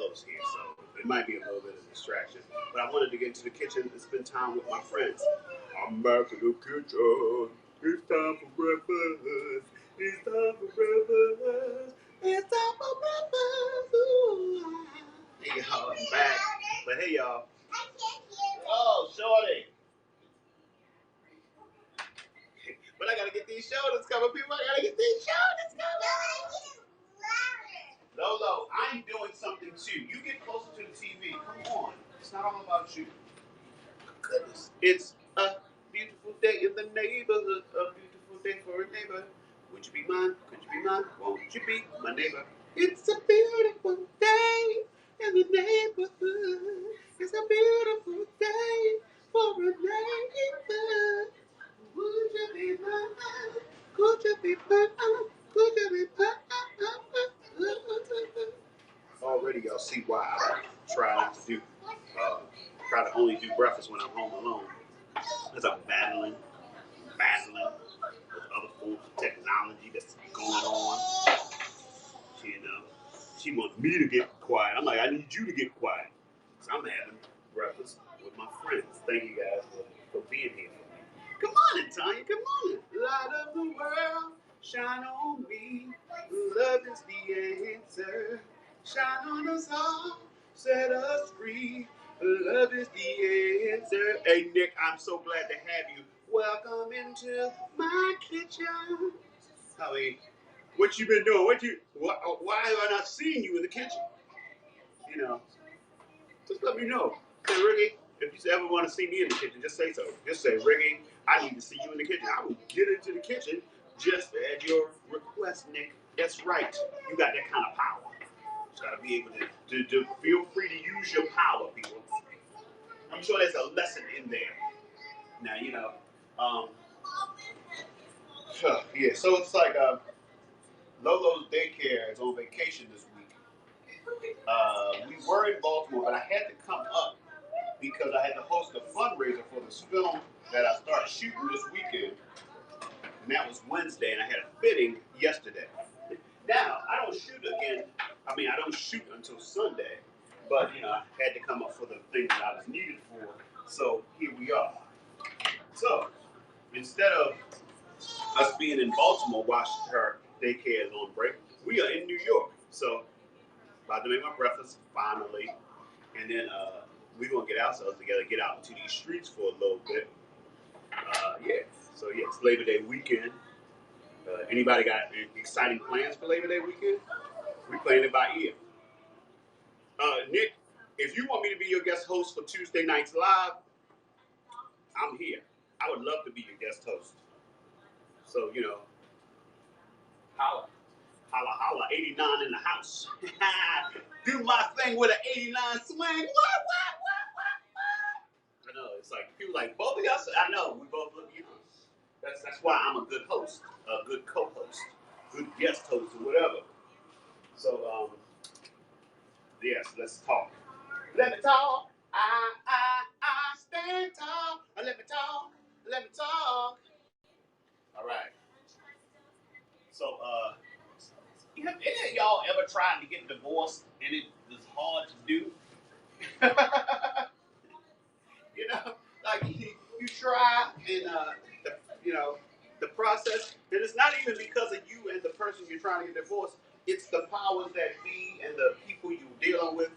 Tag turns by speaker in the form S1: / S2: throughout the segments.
S1: close here, so it might be a little bit of distraction. But I wanted to get into the kitchen and spend time with my friends. I'm back in the kitchen. It's time for breakfast. It's time for breakfast. It's time for breakfast. Ooh. Hey y'all, I'm back. But hey y'all. Oh, shorty. But I gotta get these shoulders covered, people. I gotta get these shoulders covered. Lolo, I'm doing something too. You get closer to the TV. Come on. It's not all about you. Goodness. It's a beautiful day in the neighborhood. A beautiful day for a neighbor. Would you be mine? Could you be mine? Won't you be my neighbor? It's a beautiful day in the neighborhood. It's a beautiful day for a neighbor. Would you be mine? Could you be mine? Could you be mine? Already, y'all see why I try not to do, try to only do breakfast when I'm home alone. Because I'm battling with other forms of technology that's going on. You know, she wants me to get quiet. I'm like, I need you to get quiet. So I'm having breakfast with my friends. Thank you guys for being here for me. Come on, Tanya, come on. Light of the world, shine on me. Love is the answer. Shine on us all, set us free. Love is the answer. Hey, Nick, I'm so glad to have you. Welcome into my kitchen. Howie, what you been doing? Why have I not seen you in the kitchen? You know, just let me know. Say, Ricky, if you ever want to see me in the kitchen, just say so. Just say, Ricky, I need to see you in the kitchen. I will get into the kitchen just at your request, Nick. That's right. You got that kind of power. You got to be able to feel free to use your power, people. I'm sure there's a lesson in there. Now, you know, yeah, so it's like Lolo's daycare is on vacation this week. We were in Baltimore, but I had to come up because I had to host a fundraiser for this film that I started shooting this weekend. And that was Wednesday, and I had a fitting yesterday. Now, I don't shoot again. I mean, I don't shoot until Sunday. But, you know, I had to come up for the things that I was needed for. So here we are. So, instead of us being in Baltimore while her daycare is on break, we are in New York. So, about to make my breakfast, finally. And then we're going to get ourselves together, get out into these streets for a little bit. Yeah. So, yeah, it's Labor Day weekend. Anybody got exciting plans for Labor Day weekend? We playing it by ear. Nick, if you want me to be your guest host for Tuesday Nights Live, I'm here. I would love to be your guest host. So, you know, holla. Holla, holla, 89 in the house. Do my thing with an 89 swing. What? I know, it's like, people like, both of us, I know, we both look young. That's why I'm a good host, a good co-host, good guest host, or whatever. So, yes, let's talk. Let me talk. I stand tall. Let me talk. Let me talk. All right. So, have any of y'all ever tried to get divorced and it was hard to do? You know, like you try and you know, the process, and it's not even because of you and the person you're trying to get divorced. It's the powers that be and the people you're dealing with.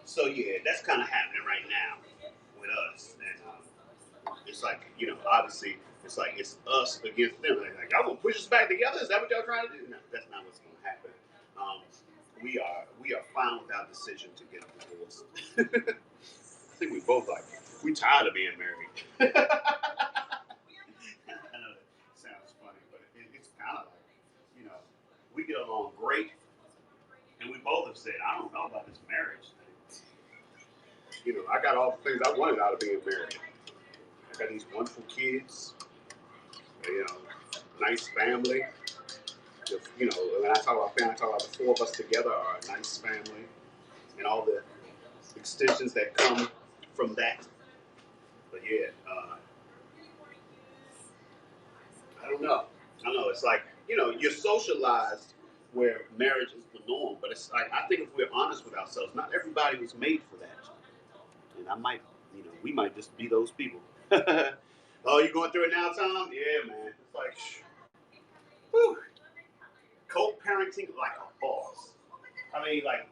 S1: So yeah, that's kind of happening right now with us, and it's like, you know, obviously it's like it's us against them. Like y'all gonna push us back together? Is that what y'all trying to do? No, that's not what's gonna happen. We are fine with our decision to get divorced. I think we both like it. We tired of being married. I know that sounds funny, but it's kind of like, you know, we get along great, and we both have said, I don't know about this marriage thing. You know, I got all the things I wanted out of being married. I got these wonderful kids, you know, nice family. You know, when I talk about family, I talk about the four of us together are a nice family, and all the extensions that come from that. But yeah, I don't know. It's like, you know, you're socialized where marriage is the norm. But it's like I think if we're honest with ourselves, not everybody was made for that. And I might, we might just be those people. Oh, you going through it now, Tom? Yeah, man. It's like, whew, co-parenting like a boss. I mean, like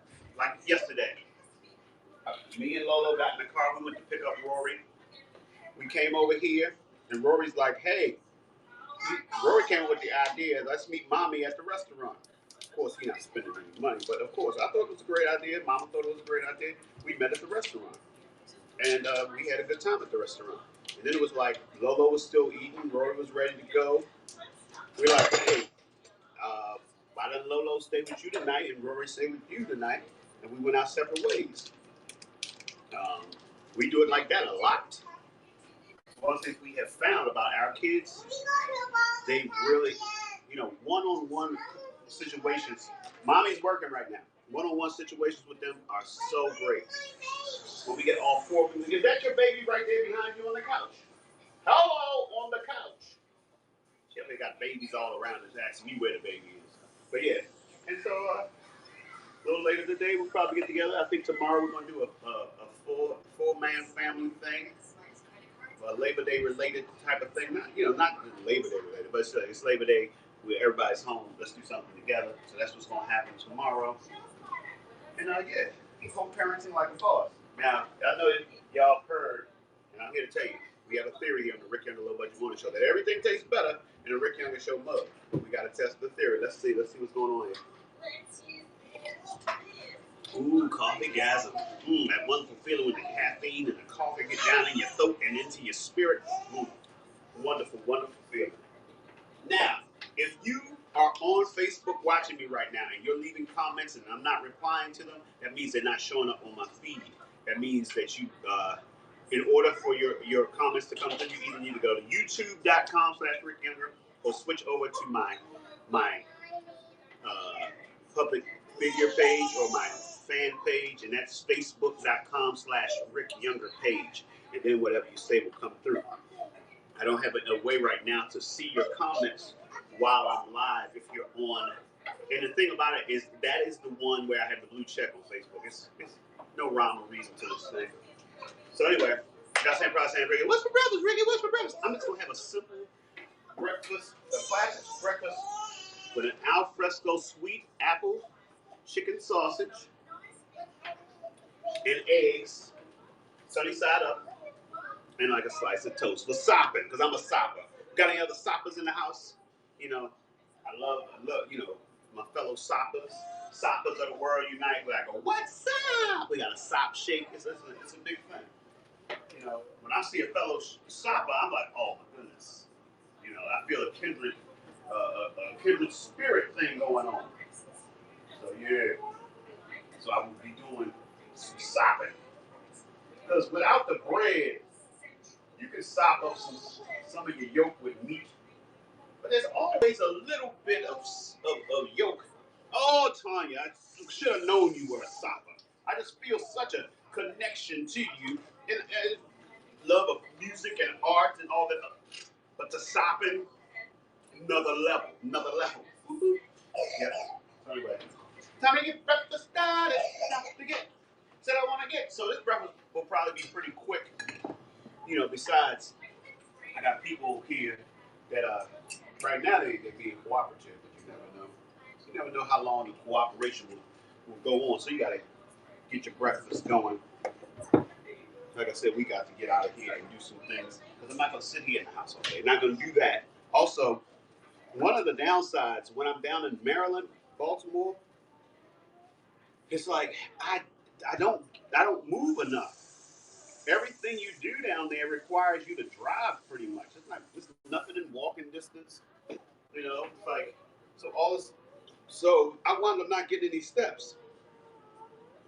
S1: yesterday, me and Lolo got in the car. We went to pick up Rory. We came over here, and Rory's like, "Hey," Rory came up with the idea. Let's meet Mommy at the restaurant. Of course, he's not spending any money, but of course, I thought it was a great idea. Mama thought it was a great idea. We met at the restaurant, and we had a good time at the restaurant. And then it was like Lolo was still eating. Rory was ready to go. We're like, "Hey, why doesn't Lolo stay with you tonight and Rory stay with you tonight?" And we went our separate ways. Um, we do it like that a lot. One thing we have found about our kids, they really, one-on-one situations. Mommy's working right now. One-on-one situations with them are so great. When we get all four of them, is that your baby right there behind you on the couch? Hello, on the couch. Yeah, they got babies all around us asking me where the baby is. But yeah, and so a little later today we'll probably get together. I think tomorrow we're going to do a full man family thing. Labor Day related type of thing. Not Labor Day related, but it's Labor Day where everybody's home. Let's do something together. So that's what's going to happen tomorrow. And yeah, co-parenting like a boss. Now, I know y'all heard, and I'm here to tell you, we have a theory here on the Rick Younger Low Budget Morning Show that everything tastes better in a Rick Younger Show mug. We got to test the theory. Let's see what's going on here. Ooh, coffee gasm. That wonderful feeling when the caffeine and the coffee get down in your throat and into your spirit. Wonderful, wonderful feeling. Now, if you are on Facebook watching me right now and you're leaving comments and I'm not replying to them, that means they're not showing up on my feed. That means that you, in order for your comments to come through, you either need to go to youtube.com/Rick Younger or switch over to my public figure page or my fan page, and that's facebook.com/Rick Younger page. And then whatever you say will come through. I don't have a way right now to see your comments while I'm live if you're on. And the thing about it is that is the one where I have the blue check on Facebook. It's no rhyme or reason to this thing. So anyway, got Sam Price saying, Ricky, what's for breakfast, Ricky? What's for breakfast? I'm just going to have a simple breakfast, a classic breakfast with an alfresco sweet apple chicken sausage and eggs, sunny side up, and like a slice of toast for sopping, because I'm a sopper. Got any other soppers in the house? I love, my fellow soppers. Soppers of the world unite. Where I go, what's up? We got a sop shake. It's a big thing. When I see a fellow sopper, I'm like, oh my goodness. I feel a kindred spirit thing going on. So yeah. So I will be doing some sopping. Because without the bread, you can sop up some of your yolk with meat. But there's always a little bit of yolk. Oh, Tanya, I should have known you were a sopper. I just feel such a connection to you and love of music and art and all that. But the sopping, another level. Yes. So anyway, time to get breakfast started. Said I want to get. So this breakfast will probably be pretty quick. Besides, I got people here that right now they're being cooperative, but you never know. You never know how long the cooperation will go on. So you got to get your breakfast going. Like I said, we got to get out of here and do some things because I'm not going to sit here in the house all day. Not going to do that. Also, one of the downsides when I'm down in Maryland, Baltimore, it's like I don't move enough. Everything you do down there requires you to drive pretty much. It's nothing in walking distance. It's like so all this. So I wound up not getting any steps.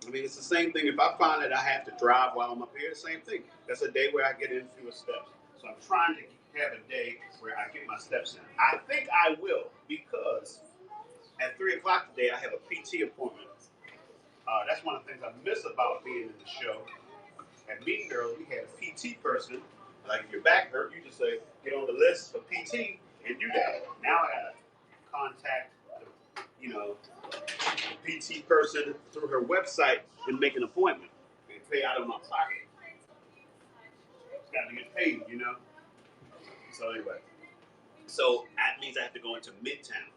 S1: I mean, it's the same thing. If I find that I have to drive while I'm up here, the same thing. That's a day where I get in fewer steps. So I'm trying to have a day where I get my steps in. I think I will because at 3 o'clock today I have a PT appointment. That's one of the things I miss about being in the show. At Meeting Girls, we had a PT person. Like if your back hurt, you just say, get on the list for PT and do that. Now I got to contact you know, PT person through her website and make an appointment and pay out of my pocket. Got to get paid, you know. So anyway, so that means I have to go into Midtown.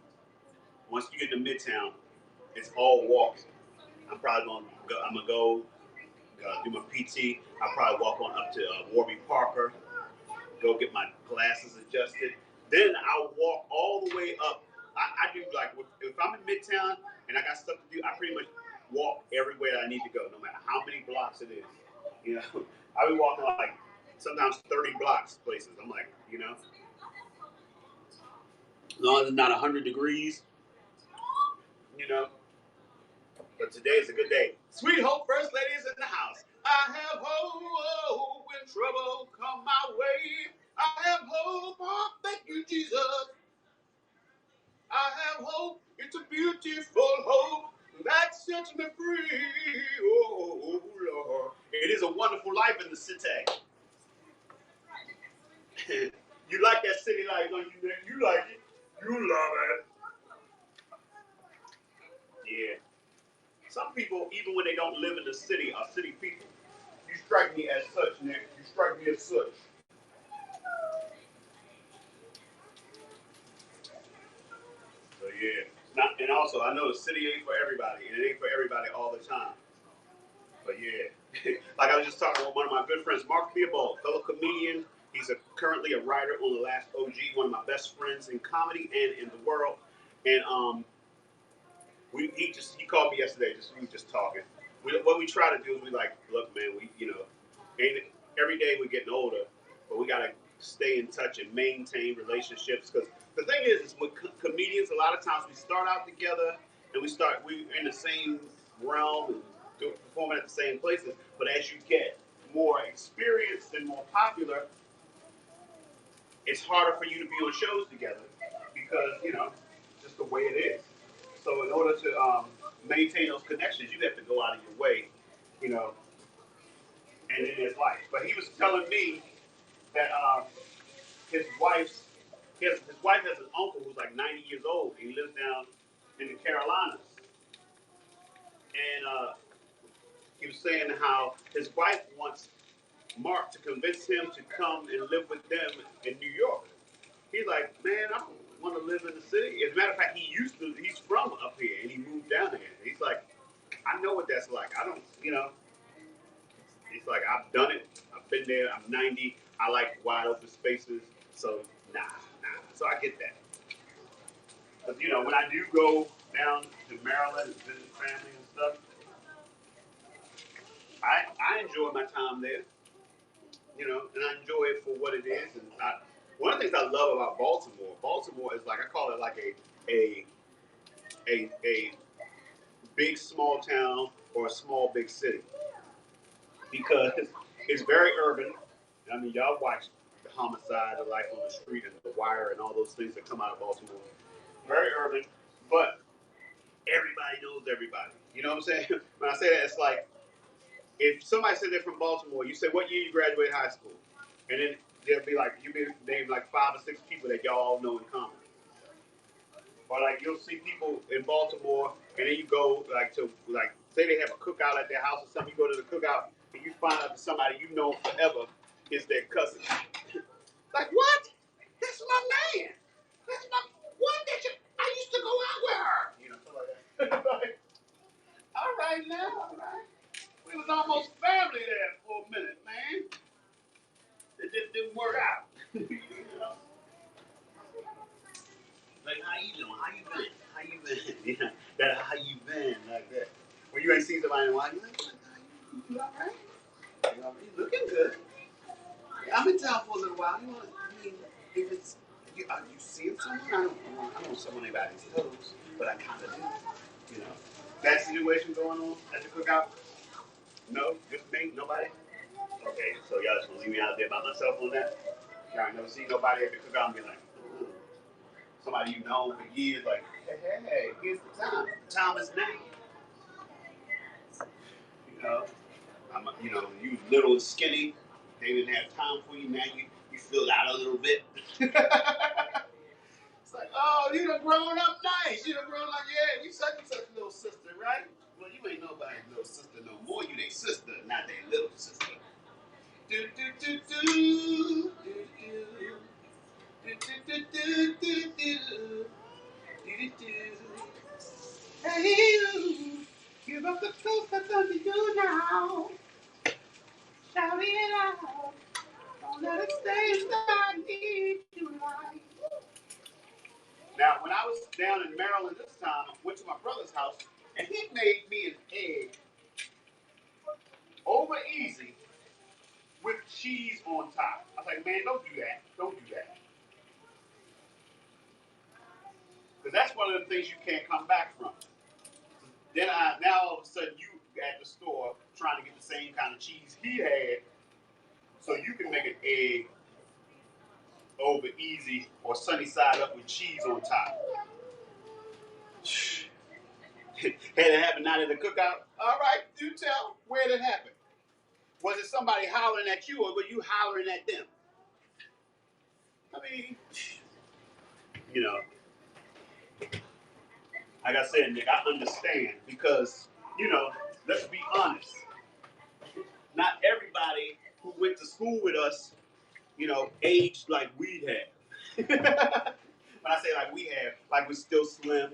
S1: Once you get to Midtown, it's all walking. I'm probably gonna go. I'm gonna go do my PT. I'll probably walk on up to Warby Parker, go get my glasses adjusted. Then I'll walk all the way up. I do like if I'm in Midtown and I got stuff to do, I pretty much walk everywhere I need to go, no matter how many blocks it is. You know, I'll be walking like sometimes 30 blocks places. I'm like, you know, as long as it's not 100 degrees, you know. But today is a good day. Sweet Hope First Lady is in the house. I have hope when trouble come my way. I have hope. Oh, thank you, Jesus. I have hope. It's a beautiful hope that sets me free. Oh, Lord. It is a wonderful life in the city. You like that city life, don't you? You like it. You love it. Yeah. Some people, even when they don't live in the city, are city people. You strike me as such, Nick. You strike me as such. So yeah. And also, I know the city ain't for everybody, and it ain't for everybody all the time. But yeah, like I was just talking with one of my good friends, Mark Theobald, fellow comedian. He's currently a writer on The Last OG, one of my best friends in comedy and in the world. And he called me yesterday. We were just talking. What we try to do is we like, look, man, every day we're getting older, but we gotta stay in touch and maintain relationships. Because the thing is with comedians, a lot of times we start out together and we in the same realm and performing at the same places. But as you get more experienced and more popular, it's harder for you to be on shows together because just the way it is. So in order to maintain those connections, you have to go out of your way, you know, and in his life. But he was telling me that his wife's his wife has an uncle who's like 90 years old. And he lives down in the Carolinas, and he was saying how his wife wants Mark to convince him to come and live with them in New York. He's like, man, I don't want to live in the city. As a matter of fact, he's from up here and he moved down here. He's like, I know what that's like. I don't, he's like, I've done it. I've been there. I'm 90. I like wide open spaces. So, nah. So I get that. But, when I do go down to Maryland and visit family and stuff, I enjoy my time there, and I enjoy it for what it is. And one of the things I love about Baltimore is like, I call it like a big small town or a small big city because it's very urban. I mean, y'all watch the homicide, the life on the street, and the wire, and all those things that come out of Baltimore. Very urban, but everybody knows everybody. You know what I'm saying? When I say that, it's like if somebody said they're from Baltimore, you say, "What year you graduated high school?" And then they'll be like, you name like 5 or 6 people that y'all all know in common. Or like you'll see people in Baltimore, and then you go like say they have a cookout at their house or something. You go to the cookout and you find out that somebody you know forever is their cousin. Like what? That's my man. That's my what? I used to go out with her. Something like that. Like, all right now, all right. We was almost family there for a minute, man. It just didn't work out. Like, how you doing? How you been? How you been? Yeah, that how you been like that. When you ain't seen somebody in a while, you like, you all right? You looking good. Yeah, I'm in town for a little while. If it's you seeing someone? I don't want someone anybody's toes, but I kind of do. That situation going on at the cookout? No, just me, nobody. Okay, so y'all just gonna leave me out there by myself on that? Y'all ain't never see nobody at the cookout and be like, somebody you've known for years, like, hey, here's the time. The time is now. You little and skinny. They didn't have time for you. Now you filled out a little bit. It's like, Oh, you done grown up nice. You done grown up, yeah, you such and such little sister, right? Well, you ain't nobody's little sister no more. You their sister, not their little sister. Do, do, do, do, do, do. Do, do, do, do, do, do. Do, do, do. Hey, you. Give up the ghost that's under you now. Shout it out. Don't let it stay inside. Need you right. Now, when I was down in Maryland this time, I went to my brother's house, and he made me an egg over easy with cheese on top. I was like, man, don't do that. Don't do that. Because that's one of the things you can't come back from. Then now all of a sudden you at the store trying to get the same kind of cheese he had, so you can make an egg over easy or sunny side up with cheese on top. Had it happen out at the cookout? All right, do tell. Where did it happen? Was it somebody hollering at you, or were you hollering at them? I mean, you know, like I said, Nick, I understand because, you know, let's be honest. Not everybody who went to school with us, you know, aged like we have. When I say like we have, like we're still slim,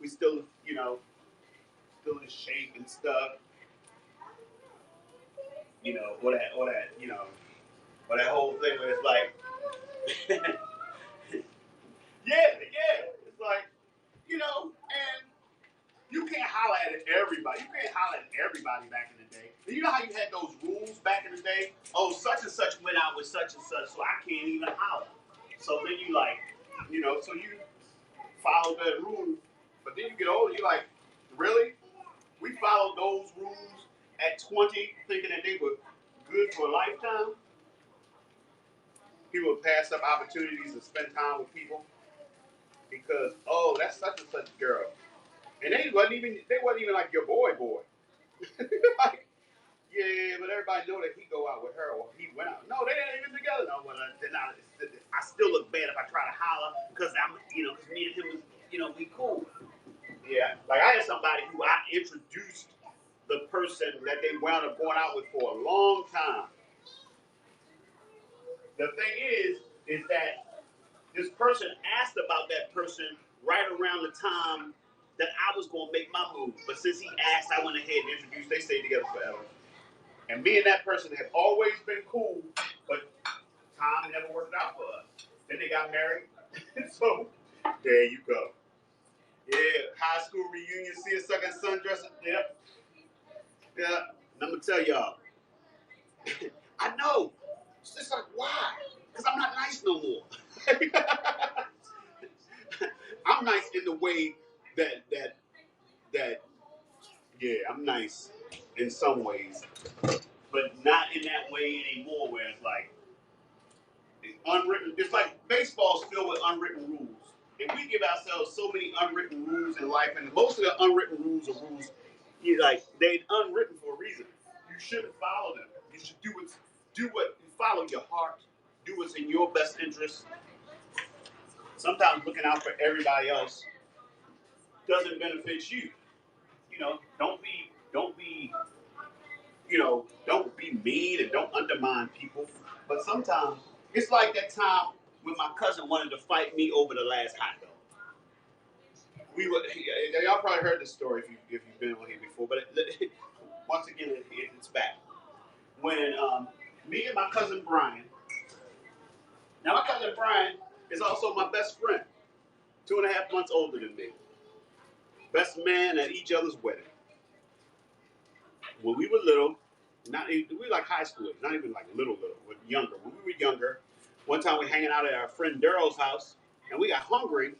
S1: we still, you know, still in shape and stuff. You know, or that, you know, or that whole thing where it's like, yeah, it's like, you know, and you can't holler at everybody. You can't holler at everybody back in the day. And you know how you had those rules back in the day? Oh, such and such went out with such and such, so I can't even holler. So then you like, you know, so you follow that rule. But then you get older, you're like, really? We followed those rules at 20, thinking that they were good for a lifetime? People would pass up opportunities to spend time with people because, oh, that's such and such girl. And they wasn't even like your boy. Like, yeah, but everybody know that he go out with her or he went out. No, they ain't even together. No, well, they're not. I still look bad if I try to holler because I'm, you know, because me and him was, you know, we cool. Yeah, like I had somebody who I introduced the person that they wound up going out with for a long time. The thing is that this person asked about that person right around the time that I was going to make my move. But since he asked, I went ahead and introduced. They stayed together forever. And me and that person had always been cool, but time never worked out for us. Then they got married. So there you go. Yeah, high school reunion, see a second sundress. Yep. Yeah. And I'm going to tell y'all, I know. It's just like, why? Because I'm not nice no more. I'm nice in the way that yeah, I'm nice in some ways, but not in that way anymore. Where it's like unwritten. It's like baseball's filled with unwritten rules, and we give ourselves so many unwritten rules in life, and most of the unwritten rules are rules. You like they're unwritten for a reason. You shouldn't follow them. You should do what you follow your heart. Do what's in your best interest. Sometimes looking out for everybody else doesn't benefit you. You know, don't be, you know, don't be mean and don't undermine people. But sometimes it's like that time when my cousin wanted to fight me over the last hot dog. We were, y'all probably heard this story if you've been on here before, but once again, it's back. When me and my cousin Brian, now my cousin Brian is also my best friend, 2.5 months older than me. Best man at each other's wedding. When we were little, we were like high schoolers, not even like little, but younger. When we were younger, one time we were hanging out at our friend Daryl's house, and we got hungry.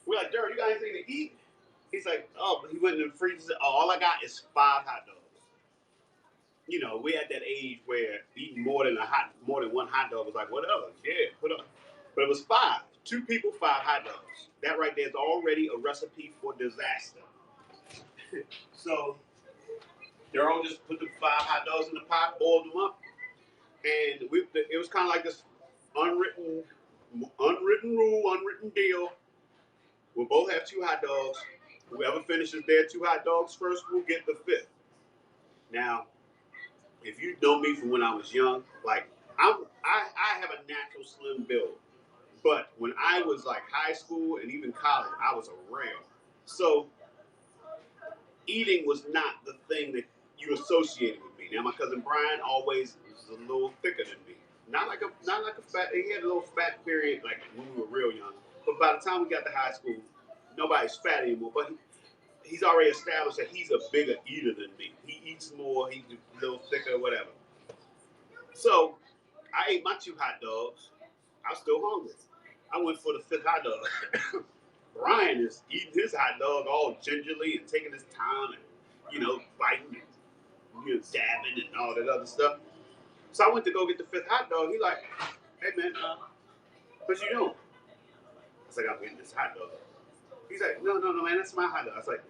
S1: We're like, Daryl, you got anything to eat? He's like, oh, but he went in the freezer and said, oh, all I got is 5 hot dogs. You know, we at that age where eating more than one hot dog was like, whatever, yeah, put up. But it was 5. 2 people, 5 hot dogs. That right there is already a recipe for disaster. So Daryl just put the 5 hot dogs in the pot, boiled them up, and it was kind of like this unwritten rule, unwritten deal. We'll both have 2 hot dogs. Whoever finishes their 2 hot dogs first will get the fifth. Now, if you know me from when I was young, like I have a natural slim build. But when I was like high school and even college, I was a rail. So eating was not the thing that you associated with me. Now my cousin Brian always was a little thicker than me. Not like a fat. He had a little fat period like when we were real young. But by the time we got to high school, nobody's fat anymore. But he's already established that he's a bigger eater than me. He eats more. He's a little thicker, whatever. So I ate my 2 hot dogs. I was still hungry. I went for the fifth hot dog. Brian is eating his hot dog all gingerly and taking his time and, biting and, dabbing and all that other stuff. So I went to go get the fifth hot dog. He like, hey man, what you doing? I was like, I'm getting this hot dog. He's like, no, man, that's my hot dog. I was like,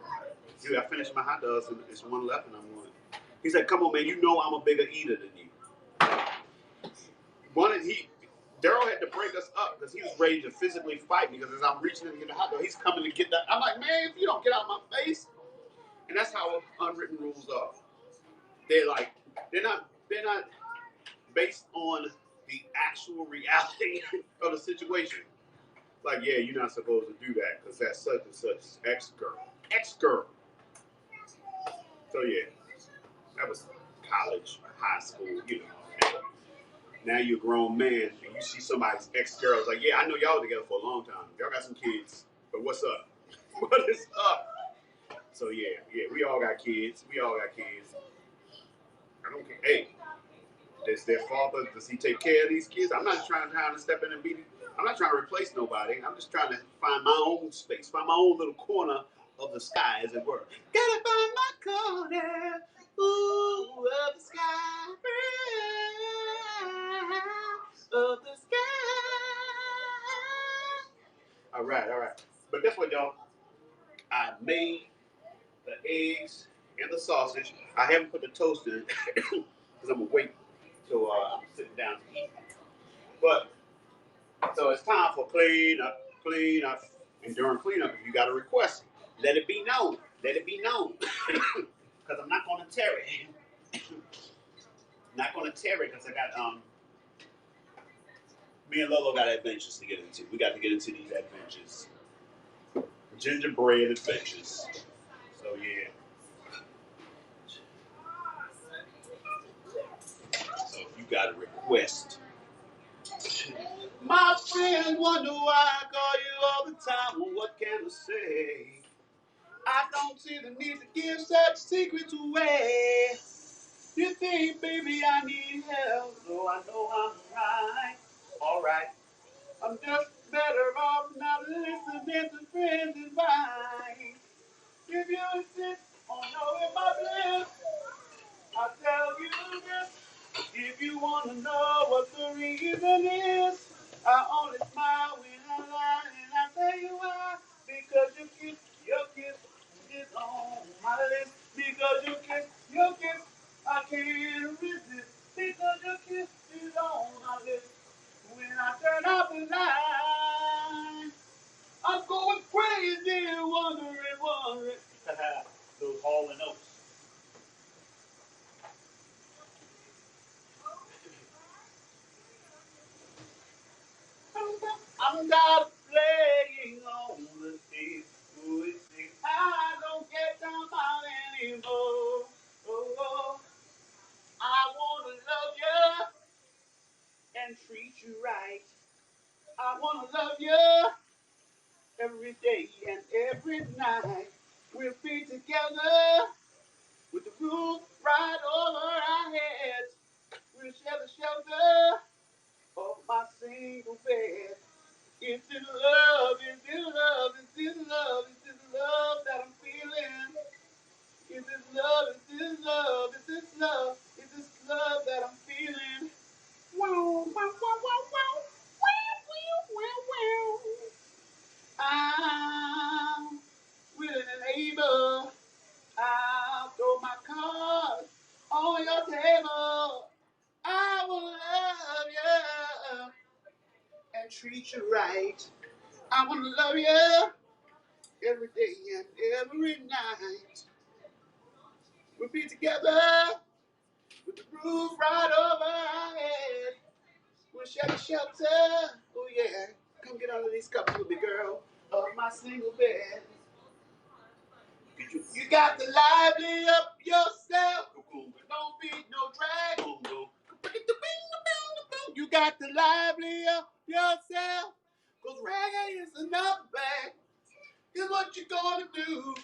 S1: dude, I finished my hot dogs and there's one left and I'm going. He's like, come on, man, you know I'm a bigger eater than you. Daryl had to break us up because he was ready to physically fight me because as I'm reaching in to get the hot dog, he's coming to get that. I'm like, man, if you don't get out my face. And that's how unwritten rules are. They're not based on the actual reality of the situation. Like, yeah, you're not supposed to do that because that's such and such ex-girl. So yeah, that was college, high school. Now you're a grown man and you see somebody's ex-girl. It's like, yeah, I know y'all together for a long time. Y'all got some kids, but what's up? What is up? So yeah, we all got kids. I don't care. Hey, does their father, does he take care of these kids? I'm not trying to step in and be. I'm not trying to replace nobody. I'm just trying to find my own space, find my own little corner of the sky, as it were. Gotta find my corner, ooh, of the sky, of the sky. All right. But guess what, y'all? I made the eggs and the sausage. I haven't put the toast in because I'm gonna wait till I'm sitting down to eat. But so it's time for clean up, and during cleanup, if you got a request, let it be known. Because I'm not gonna tear it. Not gonna tear it because I got me and Lolo got adventures to get into. We got to get into these adventures, gingerbread adventures. So yeah. So if you got a request. My friends wonder why I call you all the time. Well, what can I say? I don't see the need to give such secrets away. You think, baby, I need help, so I know I'm right. Alright. I'm just better off not listening to friends' advice. If you insist on knowing my bliss, I'll tell you this. If you want to know what the reason is, I only smile when I lie, and I tell you why. Because your kiss is on my list. Because your kiss, I can't resist. Because your kiss is on my list. When I turn off the light, I'm going crazy, wondering. Those Hall and Oates. I'm not playing on the sea. I don't get down out anymore. Oh, I wanna love you and treat you right. I wanna love you every day and every night. We'll be together with the roof right over our heads. We'll share the shelter of my single bed. Is this love? Is this love? Is this love? Is this love that I'm feeling? Is this love? Is this love? Is this love? Is this love that I'm feeling? Wow, wow, wow, wow, wow. Wow, wow, wow, wow. I'm willing and able. I'll throw my cards on your table. I will love you and treat you right. I want to love you every day and every night. We'll be together with the roof right over our head. We'll share the shelter. Oh yeah, come get under these covers with me, girl, of my single bed. You got to lively up yourself. Don't be no drag. You got to lively up yourself. Cause reggae is another bag. Here's what you're gonna do.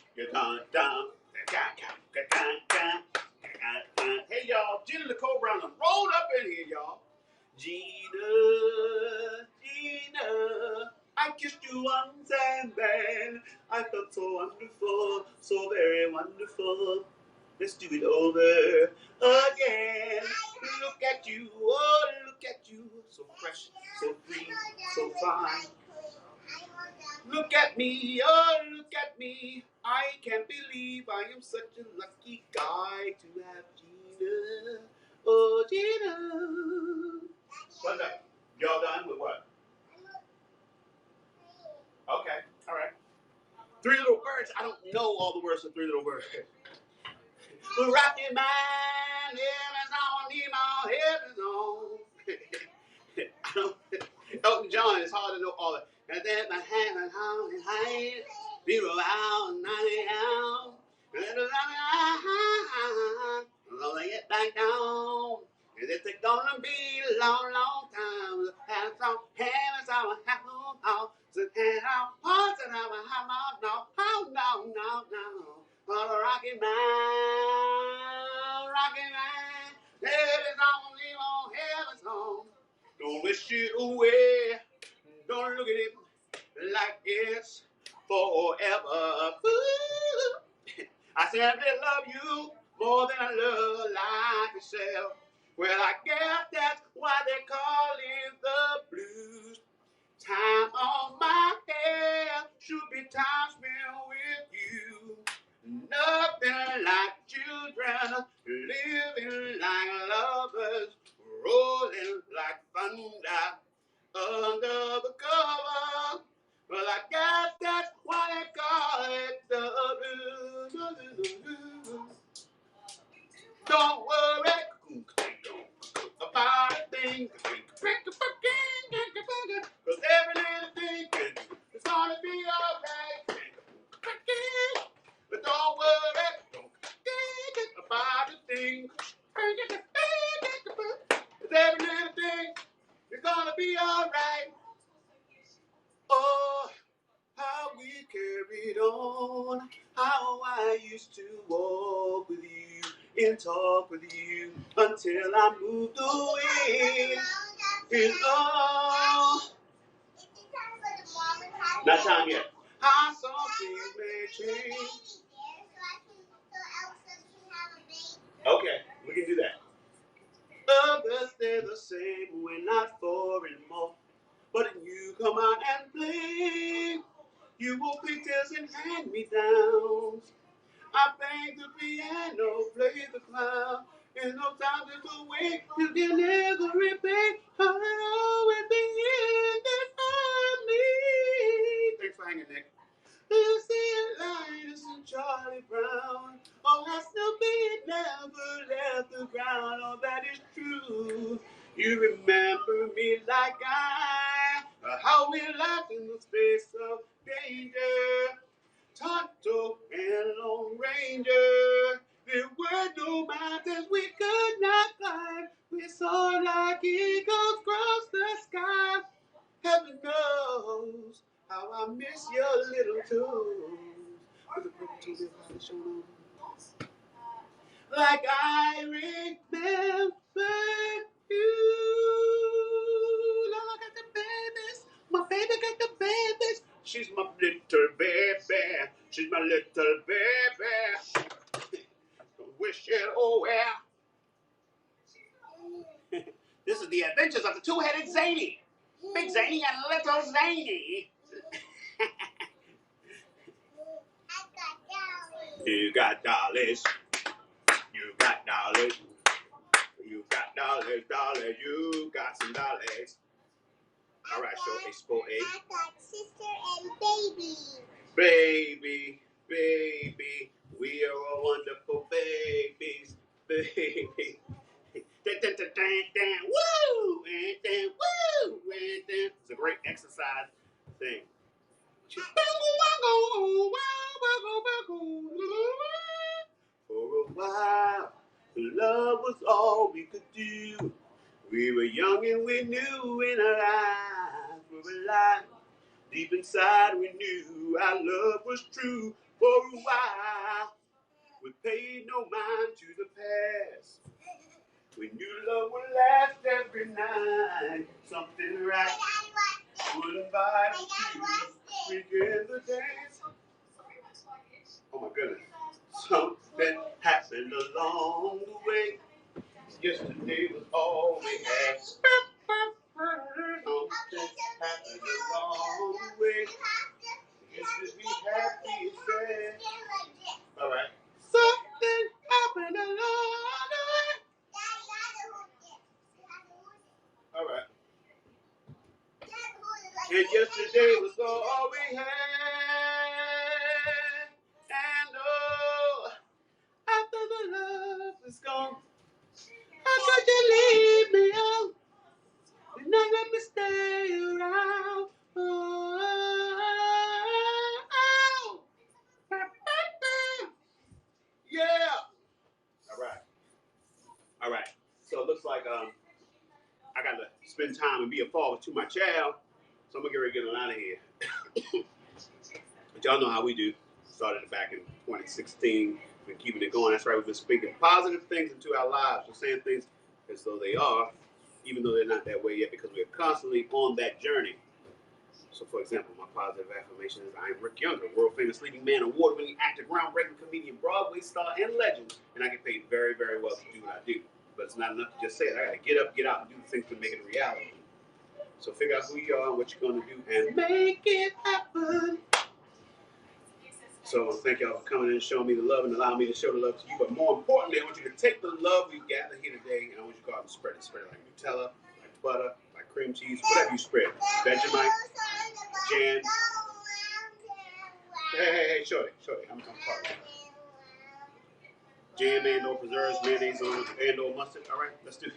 S1: Hey y'all, Gina Nicole Brown rolled up in here, y'all. Gina, I kissed you once and then I felt so wonderful, so very wonderful. Let's do it over again. Look at you, oh look at you, so fresh, so free, so fine. Look at me, oh look at me. I can't believe I am such a lucky guy to have Gina. Oh Gina. What's up? Y'all done with what? Okay, all right. Three Little Birds. I don't know all the words of Three Little Birds. Rockin' man, heaven's on, need my heaven's on. I don't. Elton John, it's hard to know all that. And then my hand and how and high, be around, out. Rolling it back down. It's gonna be a long, long time. And some hands our house, and our hearts and our house, no, no, no, no. Rocky man, heaven's on, heaven's on. Don't wish it away. Don't look at it like it's forever. Ooh. I simply love you more than I love life itself. Well, I guess that's why they call it the blues. Time on my hair should be time spent with you. Nothing like children, living like lovers, rolling like thunder under the cover. Well, I guess that's why they call it the blues. Don't worry about a thing, cause every little thing is gonna be alright. But don't worry about a thing, cause every little thing is gonna be alright. Oh, how we carried on, how I used to walk with you and talk with you until I moved away. And oh, not time yet. How some things may change. Okay, we can do that. Others stay the same, we're not for anymore. But you come out and play. You will pictures and hand me downs. I bang the piano, play the clown. And no time to go away. You can never repay. I'll always be here for me. Thanks for hanging, Nick. Lucy Linus and Charlie Brown. Oh, how Snoopy never left the ground. Oh, that is true. You remember me like how we laughed in the space of danger. Tonto and Lone Ranger. There were no mountains we could not climb. We soared like eagles across the sky. Heaven knows how I miss your little toes. With a purple to the body shown. Like I remember you. Lord, I got the babies. My baby got the babies. She's my little baby. She's my little baby. Wish it away. This is the adventures of the two-headed Zany. Big Zany and Little Zany. You got dollars. You got dollars. You got dollars, dollars. You got some dollars. All right, so Expo A.
S2: I got sister and baby.
S1: Baby, baby, we are all wonderful babies, baby. Woo! Woo! It's a great exercise thing. For a while, love was all we could do. We were young and we knew in our eyes were alive. Deep inside we knew our love was true. For a while, we paid no mind to the past. We knew love would last every night. Something right would invite us to begin the dance. Oh my goodness. Something happened along the way. Yesterday was all we had. Something happened along the way. You should be happy, sad. All right. Something happened along the way. All right. And yesterday was all we had. And oh, after the love is gone, how could you leave me on? And not let me stay around. Oh, yeah. All right. All right. So it looks like I got to spend time and be a father to my child. So I'm going to get ready to get on out of here. But y'all know how we do. Started it back in 2016. Been keeping it going. That's right. We've been speaking positive things into our lives. We're saying things as though they are, even though they're not that way yet, because we're constantly on that journey. So, for example, my positive affirmation is I am Rick Younger, world famous leading man, award-winning actor, groundbreaking comedian, Broadway star, and legend. And I get paid very, very well to do what I do. But it's not enough to just say it. I got to get up, get out, and do the things to make it a reality. So figure out who you are and what you're going to do and make it happen. So I want to thank y'all for coming in and showing me the love and allowing me to show the love to you. But more importantly, I want you to take the love we've gathered here today and I want you to go out and spread it. Spread it like Nutella, like butter, like cream cheese, whatever you spread. Vegemite, jam. Hey, shorty, I'm sorry. Jam and or preserves, mayonnaise and or mustard. All right, let's do it.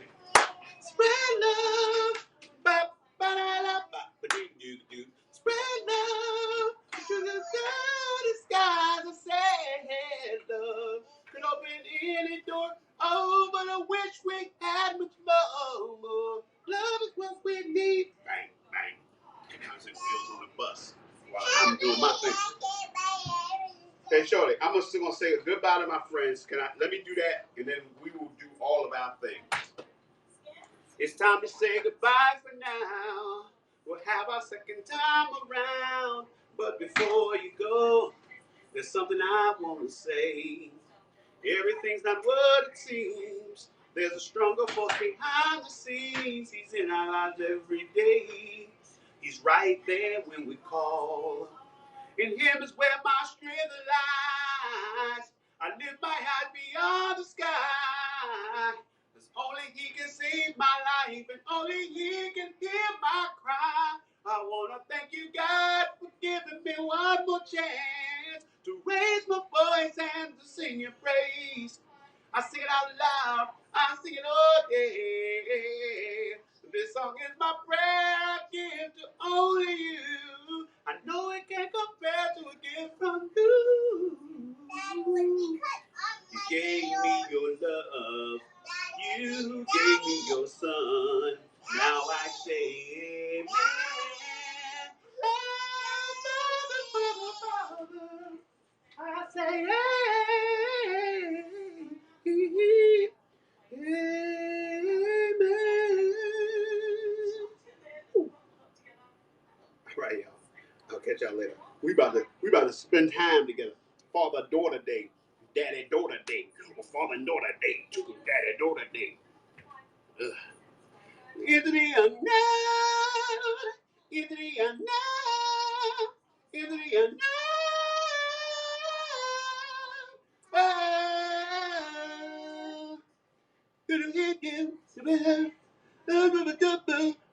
S1: Spread love. Ba-ba-da-da-ba-ba-doo-doo-doo. Spread love. To the good skies of sad love. Could open any door. Oh, but I wish we had much more. Love is what we need. Bang, bang. Constant wheels on the bus while I'm doing my thing. Hey, Shorty, I'm still gonna say goodbye to my friends. Let me do that, and then we will do all of our things. It's time to say goodbye for now. We'll have our second time around. But before you go, there's something I want to say. Everything's not what it seems. There's a stronger force behind the scenes. He's in our lives every day. He's right there when we call. In him is where my strength lies. I lift my eyes beyond the sky. Cause only he can save my life and only he can hear my cry. I want to thank you, God, for giving me one more chance to raise my voice and to sing your praise. I sing it out loud. I sing it all day. This song is my prayer I give to only you. I know it can't compare to a gift from you. You gave me your love. You gave me your son. Now I say amen. Father, I say amen. Amen. All right, y'all. I'll catch y'all later. We about to spend time together. Father-daughter day, daddy-daughter day, or father-daughter day, daddy-daughter day. Into the unknown, into the unknown, into the unknown.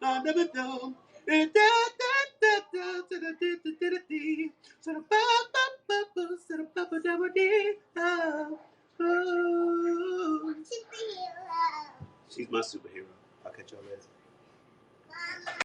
S1: I never know. She's my superhero. I'll catch y'all later.